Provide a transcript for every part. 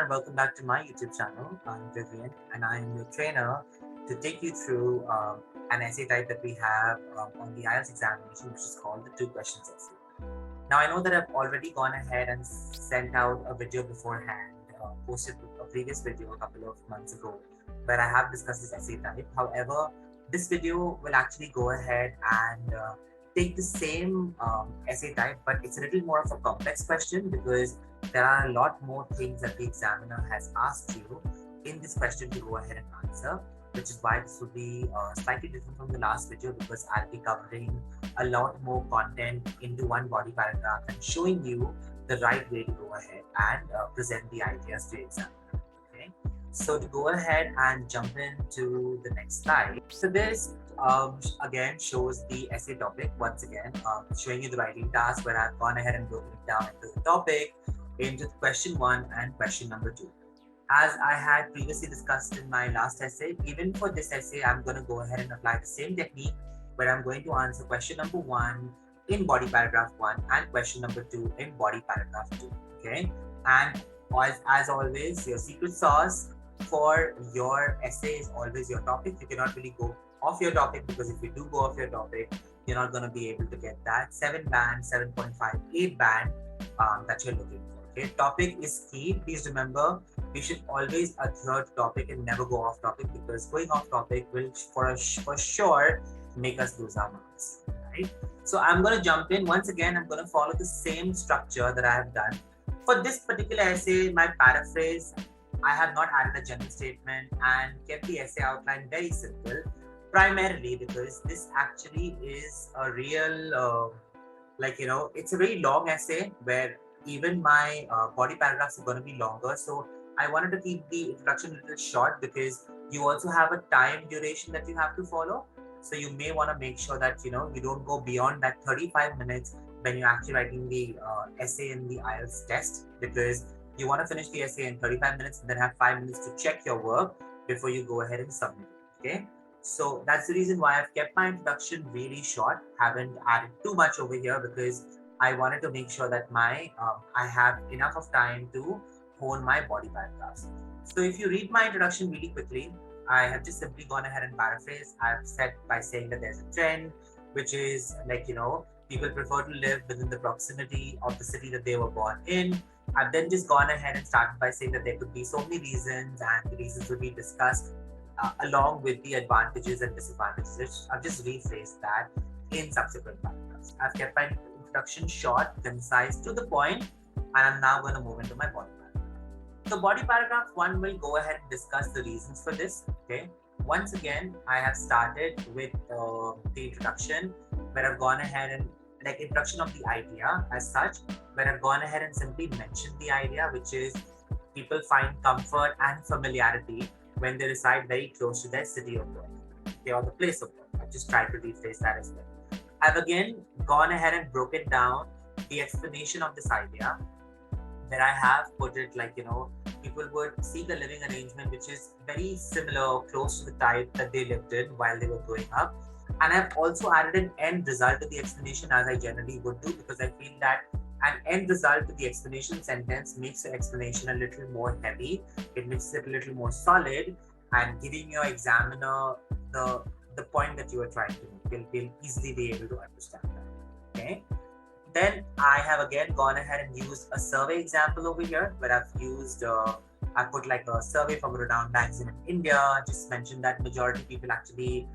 welcome back to my YouTube channel. I'm Vivian and I am your trainer to take you through an essay type that we have on the IELTS examination, which is called the 2 questions essay. Now, I know that I've already gone ahead and sent out a video beforehand, posted a previous video a couple of months ago where I have discussed this essay type. However, this video will actually go ahead and take the same essay type, but it's a little more of a complex question because there are a lot more things that the examiner has asked you in this question to go ahead and answer, which is why this will be slightly different from the last video because I'll be covering a lot more content into one body paragraph and showing you the right way to go ahead and present the ideas to the examiner. Okay, so to go ahead and jump into the next slide. So this again shows the essay topic once again, showing you the writing task where I've gone ahead and broken it down into the topic, into question 1 and question number 2. As I had previously discussed in my last essay, even for this essay, I'm going to go ahead and apply the same technique where I'm going to answer question number 1 in body paragraph 1 and question number 2 in body paragraph 2. Okay, and as always, your secret sauce for your essay is always your topic. You cannot really go off your topic because if you do go off your topic, you're not going to be able to get that 7 band, 7.5, 8 band that you're looking for. Okay, topic is key. Please remember, we should always adhere to topic and never go off topic because going off topic will for sure make us lose our marks. Right? So I'm going to jump in. Once again, I'm going to follow the same structure that I have done. For this particular essay, my paraphrase, I have not added a general statement and kept the essay outline very simple, primarily because this actually is a real, it's a very long essay where even my body paragraphs are going to be longer. So I wanted to keep the introduction a little short because you also have a time duration that you have to follow. So you may want to make sure that you don't go beyond that 35 minutes when you're actually writing the essay in the IELTS test, because you want to finish the essay in 35 minutes and then have 5 minutes to check your work before you go ahead and submit it. Okay, so that's the reason why I've kept my introduction really short, haven't added too much over here because I wanted to make sure that I have enough of time to hone my body paragraphs. So if you read my introduction really quickly, I have just simply gone ahead and paraphrased. I've said by saying that there's a trend, which is people prefer to live within the proximity of the city that they were born in. I've then just gone ahead and started by saying that there could be so many reasons and the reasons will be discussed along with the advantages and disadvantages. I've just rephrased that in subsequent paragraphs. I've kept my introduction short, concise, to the point, and I'm now going to move into my body paragraph. So body paragraph 1 will go ahead and discuss the reasons for this. Okay. Once again, I have started with the introduction where I've gone ahead and introduction of the idea as such, where I've gone ahead and simply mentioned the idea, which is people find comfort and familiarity when they reside very close to their city of birth, okay, or the place of birth. I've just tried to rephrase that as well. I've again gone ahead and broken down the explanation of this idea, where I have put it people would seek a living arrangement which is very similar or close to the type that they lived in while they were growing up. And I've also added an end result to the explanation, as I generally would do, because I feel that an end result to the explanation sentence makes the explanation a little more heavy. It makes it a little more solid and giving your examiner the point that you are trying to make. They'll easily be able to understand that. Okay. Then I have again gone ahead and used a survey example over here where I put a survey from renowned magazine in India. Just mentioned that majority of people actually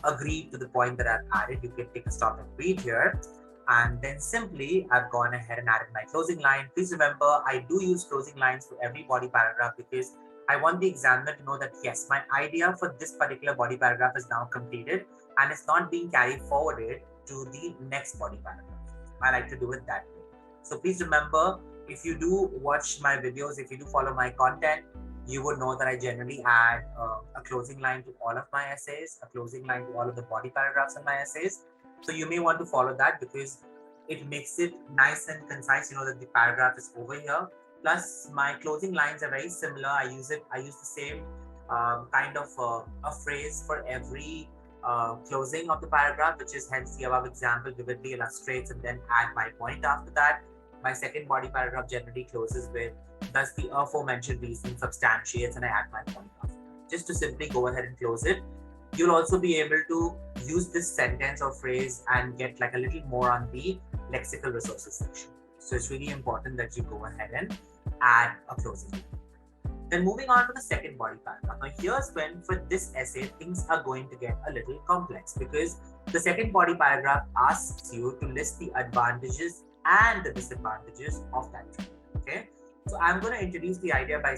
agreed to the point that I've added. You can take a stop and read here. And then simply I've gone ahead and added my closing line. Please remember, I do use closing lines for every body paragraph because I want the examiner to know that yes, my idea for this particular body paragraph is now completed and it's not being carried forwarded to the next body paragraph. I like to do it that way. So please remember, if you do watch my videos, if you do follow my content, you would know that I generally add a closing line to all of my essays, a closing line to all of the body paragraphs in my essays. So you may want to follow that because it makes it nice and concise. You know that the paragraph is over here. Plus, my closing lines are very similar. I use the same kind of a phrase for every closing of the paragraph, which is hence the above example vividly illustrates, and then add my point after that. my second body paragraph generally closes with, thus the aforementioned reason substantiates, and I add my point after. Just to simply go ahead and close it. You'll also be able to use this sentence or phrase and get like a little more on the lexical resources section. So it's really important that you go ahead and add a closing line. Then moving on to the second body paragraph. Now here's when for this essay things are going to get a little complex, because the second body paragraph asks you to list the advantages and the disadvantages of that trend. Okay, so I'm going to introduce the idea by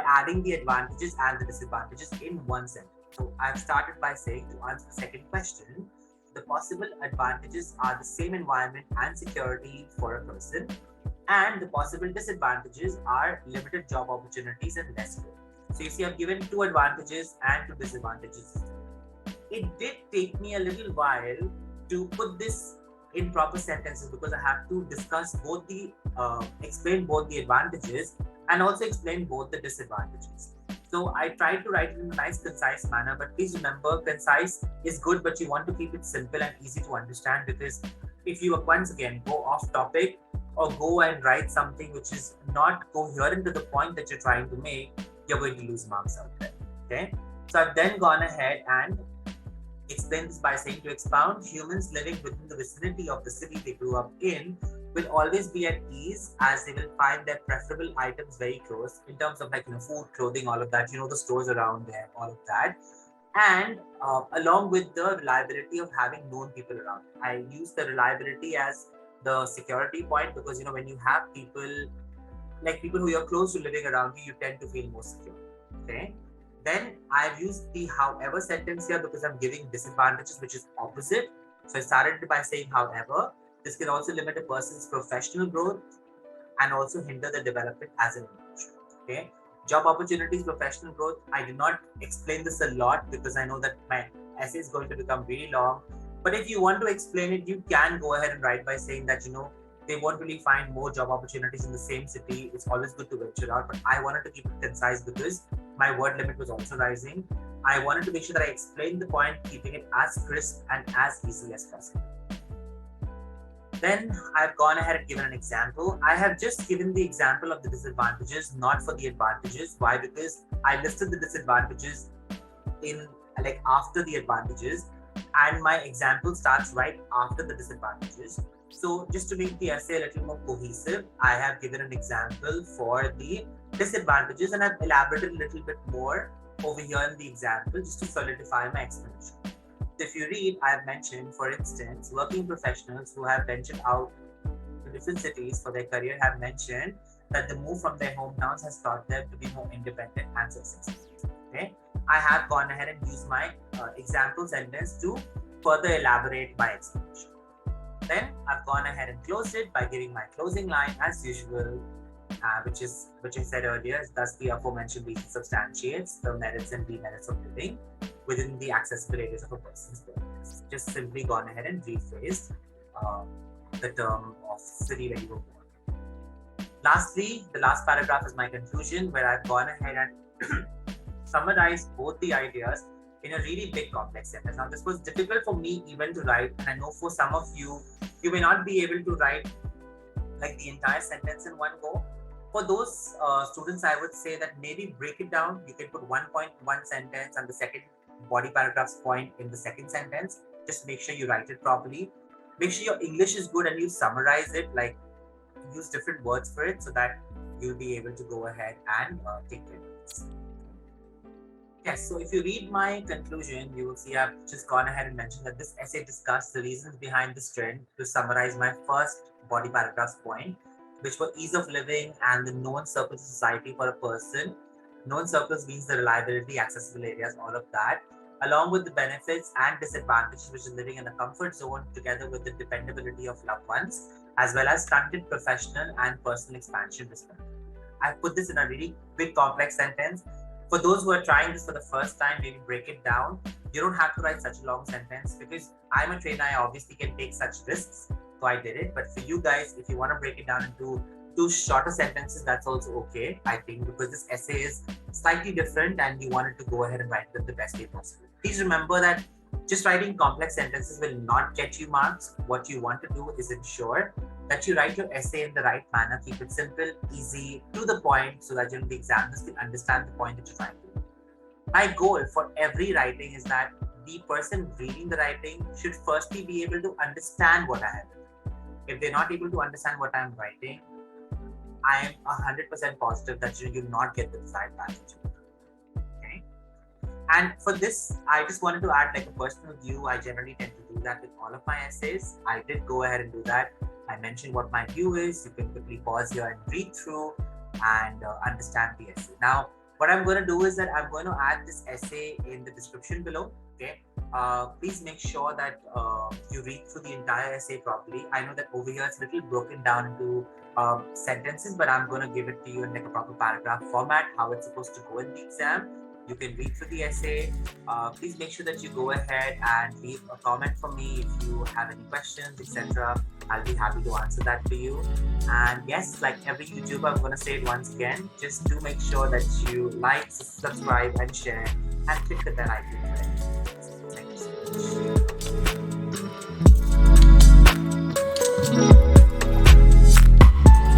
adding the advantages and the disadvantages in one sentence. So I've started by saying, to answer the second question, the possible advantages are the same environment and security for a person, and the possible disadvantages are limited job opportunities and less growth. So you see, I've given 2 advantages and 2 disadvantages. It did take me a little while to put this in proper sentences, because I have to discuss both explain both the advantages and also explain both the disadvantages. So I tried to write it in a nice, concise manner, but please remember, concise is good, but you want to keep it simple and easy to understand, because if you once again go off topic or go and write something which is not coherent to the point that you're trying to make, you're going to lose marks out there. Okay, so I've then gone ahead and explained this by saying, to expound, humans living within the vicinity of the city they grew up in will always be at ease, as they will find their preferable items very close in terms of food, clothing, all of that, the stores around there, all of that. And along with the reliability of having known people around. I use the reliability as the security point, because when you have people who you're close to living around you, you tend to feel more secure. Okay, then I've used the however sentence here because I'm giving disadvantages, which is opposite. So I started by saying, however, this can also limit a person's professional growth and also hinder the development as an individual. Okay, job opportunities, professional growth. I did not explain this a lot because I know that my essay is going to become really long. But if you want to explain it, you can go ahead and write by saying that, they won't really find more job opportunities in the same city. It's always good to venture out, but I wanted to keep it concise because my word limit was also rising. I wanted to make sure that I explained the point, keeping it as crisp and as easy as possible. Then I've gone ahead and given an example. I have just given the example of the disadvantages, not for the advantages. Why? Because I listed the disadvantages in after the advantages, and my example starts right after the disadvantages. So just to make the essay a little more cohesive, I have given an example for the disadvantages, and I've elaborated a little bit more over here in the example just to solidify my explanation. If you read, I have mentioned, for instance, working professionals who have ventured out to different cities for their career have mentioned that the move from their hometowns has taught them to be more independent and successful. Okay, I have gone ahead and used my example sentence to further elaborate my explanation. Then I've gone ahead and closed it by giving my closing line as usual, which I said earlier, is thus the aforementioned reason substantiates the merits and demerits of living within the accessible areas of a person's preference. Just simply gone ahead and rephrased the term of city where you were born. Lastly, the last paragraph is my conclusion, where I've gone ahead and summarized both the ideas in a really big complex sentence. Now, this was difficult for me even to write, and I know for some of you, you may not be able to write the entire sentence in one go. For those students, I would say that maybe break it down. You can put 1 point, 1 sentence, and the second body paragraph's point in the second sentence. Just make sure you write it properly. Make sure your English is good and you summarize it, use different words for it so that you'll be able to go ahead and take care of this. Yes, so if you read my conclusion, you will see I've just gone ahead and mentioned that this essay discussed the reasons behind this trend. To summarize my first body paragraph's point, which were ease of living and the known surplus of society for a person. Known surplus means the reliability, accessible areas, all of that, along with the benefits and disadvantages which is living in a comfort zone, together with the dependability of loved ones, as well as stunted professional and personal expansion respectively. I put this in a really big complex sentence. For those who are trying this for the first time, maybe break it down. You don't have to write such a long sentence because I'm a trainer. I obviously can take such risks, so I did it. But for you guys, if you want to break it down into 2 shorter sentences, that's also okay, I think, because this essay is slightly different and you wanted to go ahead and write it the best way possible. Please remember that just writing complex sentences will not get you marks. What you want to do is ensure that you write your essay in the right manner, keep it simple, easy, to the point, so that the examiners can understand the point that you're trying to do. My goal for every writing is that the person reading the writing should firstly be able to understand what I have written. If they're not able to understand what I'm writing, I am 100% positive that you will not get the desired package. Okay. And for this, I just wanted to add like a personal view. I generally tend to do that with all of my essays. I did go ahead and do that. I mentioned what my view is. You can quickly pause here and read through and understand the essay. Now, what I'm going to do is that I'm going to add this essay in the description below. Okay. Please make sure that you read through the entire essay properly. I know that over here it's a little broken down into sentences, but I'm going to give it to you in like a proper paragraph format, how it's supposed to go in the exam. You can read through the essay. Please make sure that you go ahead and leave a comment for me if you have any questions, etc. I'll be happy to answer that for you. And yes, like every YouTuber, I'm going to say it once again, just do make sure that you like, subscribe, and share, and click the bell icon.